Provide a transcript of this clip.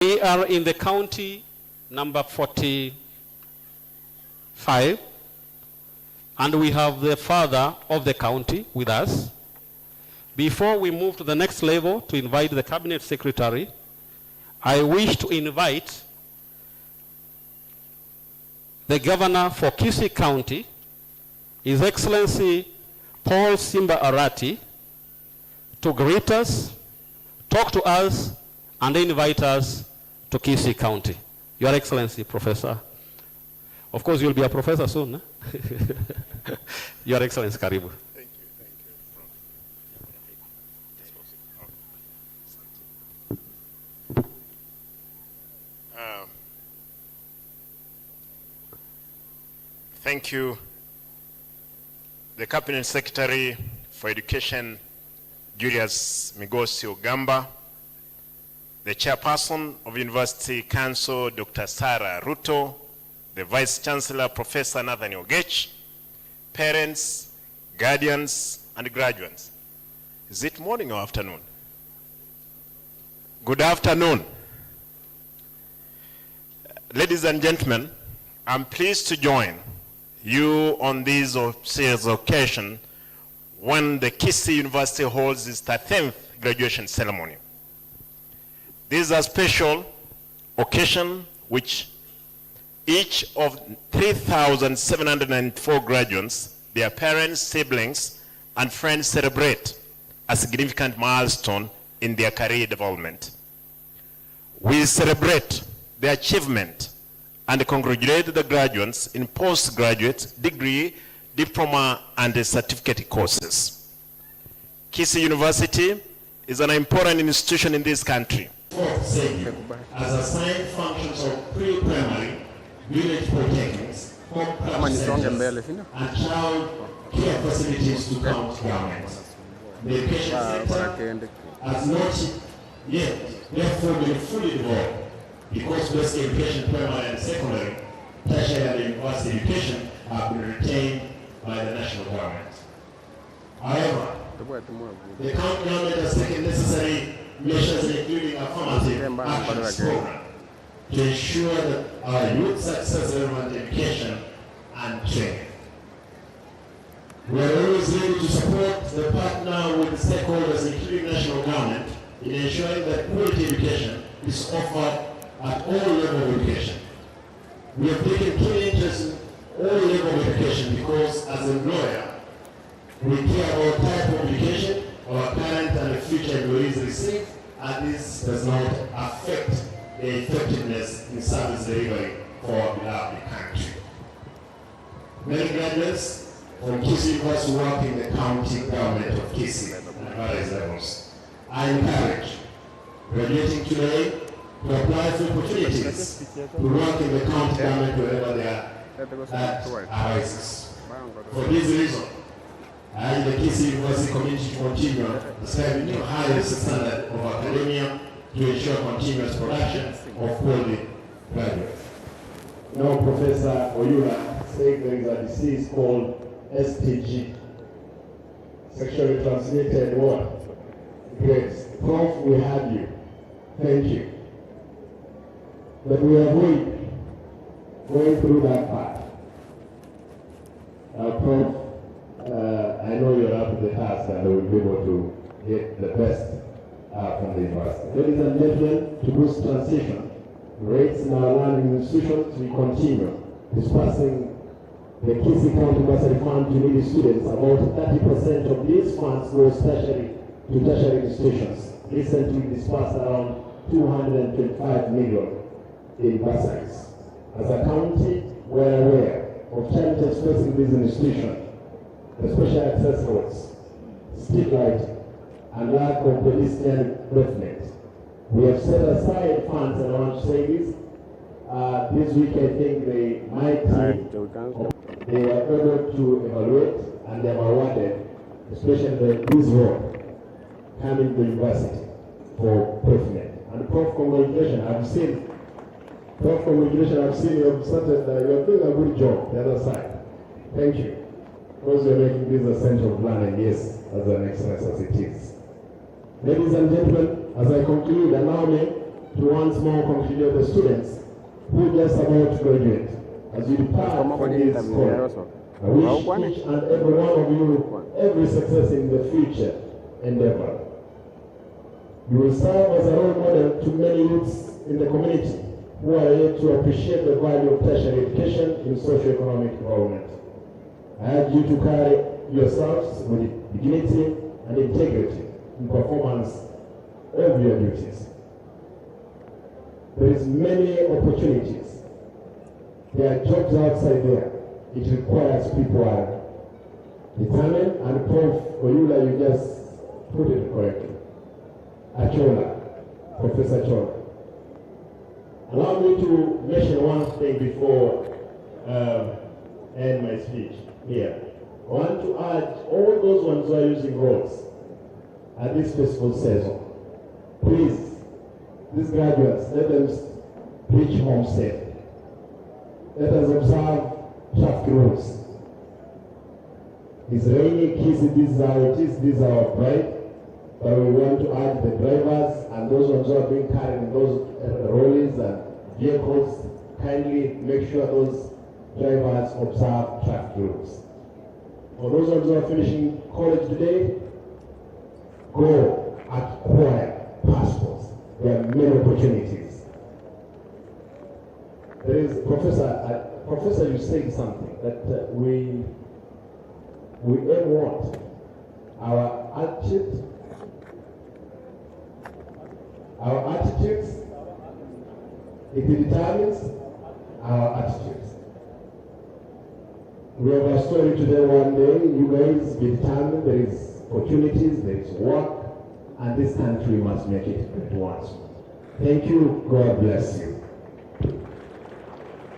We are in the county number 45, and we have the father of the county with us. Before we move to the next level to invite the cabinet secretary, I wish to invite the governor for Kisii County, His Excellency Paul Simba Arati, to greet us, talk to us, and invite us to Kisii County. Your Excellency, Professor. Of course, you'll be a professor soon. Huh? Your Excellency, karibu. Thank you, Thank you, the Cabinet Secretary for Education, Julius Migosi Ogamba, the Chairperson of University Council, Dr. Sarah Ruto, the Vice Chancellor, Professor Nathan Ogech, parents, guardians, and graduates. Is it morning or afternoon? Good afternoon. Ladies and gentlemen, I'm pleased to join you on this occasion when the Kisii University holds its 13th graduation ceremony. This is a special occasion which each of 3,794 graduates, their parents, siblings, and friends celebrate a significant milestone in their career development. We celebrate the achievement and congratulate the graduates in postgraduate, degree, diploma, and certificate courses. Kisii University is an important institution in this country. As assigned functions of pre-primary, village polytechnics, home practice centers, and child care facilities to county governments. The education sector has not yet therefore been fully developed because basic education, primary and secondary, tertiary and university education have been retained by the national government. However, the county government has taken necessary measures including affirmative actions program to ensure that our youth success relevant education and training. We are always ready to support the partner with stakeholders including national government in ensuring that quality education is offered at all levels of education. We have taken keen interest in all levels of education because as a lawyer, we care about type of education our current and future employees receive, and this does not affect the effectiveness in service delivery for our beloved country. Many graduates from Kisii University work in the county government of Kisii at various levels. I encourage graduating today to apply for opportunities to work in the county government wherever they are that arises. For this reason, I urge the Kisii University community to continue striving to highest standard of academia to ensure continuous production of quality graduates. Now, Professor Oyula said there is a disease called STG, sexually transmitted what? Great. Prof, we have you. Thank you. But we avoid going through that part. Prof, I know you're up to the task and we'll be able to get the best from the university. Ladies and gentlemen, to boost transition rates in our learning institutions, we continue dispersing the Kisii County Bursary Fund to needy students. About 30% of these funds go to tertiary institutions. Recently dispersed around 225 million in bursaries. As a county, we are aware of challenges facing these institutions, especially access roads, street lighting, and lack of pedestrian development. We have set aside funds, and I want to say this. This week, I think they were able to evaluate and they have awarded, especially this road coming to university for preferment. And Prof, congratulations, I've seen you have started, you are doing a good job the other side. Thank you. Because you're making this a center of learning, yes, as an excellence as it is. Ladies and gentlemen, as I conclude, allow me to once more congratulate the students who just about to graduate. As you depart from this college, I wish each and every one of you every success in the future endeavor. You will serve as a role model to many youths in the community who are able to appreciate the value of tertiary education in socio-economic development. I urge you to carry yourselves with dignity and integrity in performance of your duties. There is many opportunities. There are jobs outside there. It requires people are determined and Oyula, you just put it correctly. Achola, Professor Achola. Allow me to mention one thing before end my speech here. I want to urge all those ones who are using roads at this festival season, please, these graduates, let them reach home safe. Let us observe traffic rules. It's raining, Kisii, this is how it is, this is our pride. But we want to urge the drivers and those ones who are being carried in those rollies and vehicles, kindly make sure those drivers observe traffic rules. For those ones who are finishing college today, go acquire passports. There are many opportunities. There is Professor, you said something that we aim what? Our attitudes, it determines our attitudes. We have a story today one day, you guys be determined, there is opportunities, there is work, and this country must make it great once. Thank you, God bless you.